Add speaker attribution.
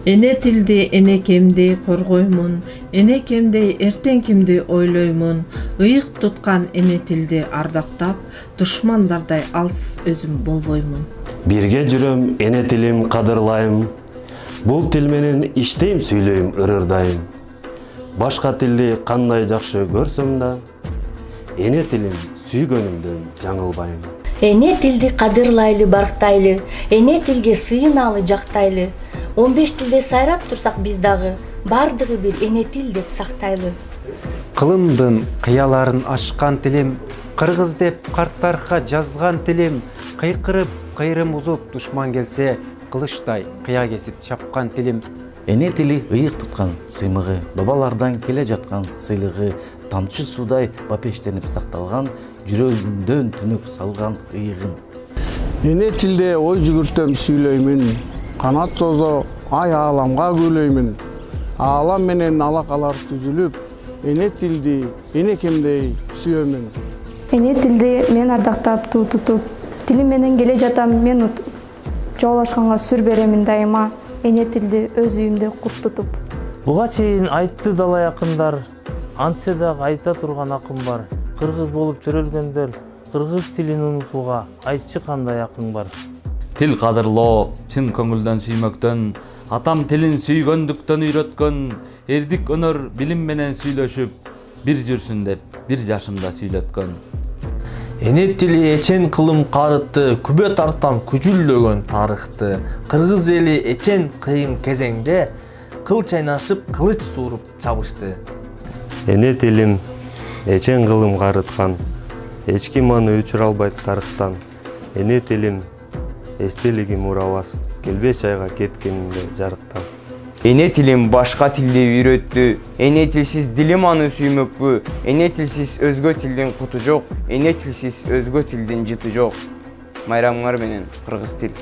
Speaker 1: Эне тилди энекемдей коргоймун, энекемдей эртеңкимди ойлоймун. Ыйык туткан эне тилди ардактап, душмандардай алсыз өзүм болбоймун.
Speaker 2: Бирге жүрөм, эне тилим кадырлайм. Бул тил менен иштейм, сүйлөйм, ырырдайм. Башка тилди кандай жакшы көрсөм да, эне тилим сүйгөнүмдөн жаңылбайм.
Speaker 3: Эне тилди кадырлайлы, барктайлы, эне тилге сыйыналы, жактайлы. 15 тилде сайрап турсак биз дагы, бардыгы бир эне тил деп сактайлы.
Speaker 4: Кылымдын кыяларын ашкан тилим, кыргыз деп карттарга жазган тилим, кыйкырып кыйрым узуп душман келсе, кылычтай кыя кесип чапкан тилим.
Speaker 5: Эне тили ыйык туткан сыймыгы, бабалардан келе жаткан сыйлыгы, тамчы судай бапештенип сакталган, жүрөгүмдөн түнүп салган ыйыгым.
Speaker 6: Эне тилде ой жүгүртөм, сүйлөймүн, канат созо ай ааламга күлөймүн. Аалам менен алакалар түзүлүп, эне тилди энекемдей сүйөмүн.
Speaker 7: Эне тилди мен ардактап, туу тутуп, тилим менен келе жатам, мен жоолашканга сүр беремин дайыма. Эне тилди өз үйүмдө кут тутуп.
Speaker 8: Буга чейин айтты далай акындар, антсе дагы айта турган акым бар. Кыргыз болуп төрөлгөндөр, кыргыз тилин унутууга айтчы кандай акың бар.
Speaker 9: Тил кадырлоо, чын көңүлдөн сүймөктөн, атам тилин сүйгөндүктөн үйрөткөн, эрдик өнөр билим менен сүйлөшүп, бир жүрсүн деп, бир жашымда сүйлөткөн.
Speaker 10: Эне тили эчен кылым карытты, күбө тарттан күжүлдөгөн тарыхты. Кыргыз эли эчен кыйын кезеңде кыл чайнашып, кылыч сууруп чабышты.
Speaker 2: Эне тилим эчен кылым карыткан, эч ким аны өчүрө албайт тарыхтан. Эне тилим эстелигим урабас, келбеш айга кеткенимде жарыктан.
Speaker 11: Эне тилим башка тилди үйрөттү, эне тилсиз дилим аны сүймөкпү, эне тилсиз өзгө тилдин куту жок, эне тилсиз өзгө тилдин жыты жок. Майрамыңар менен кыргыз тил.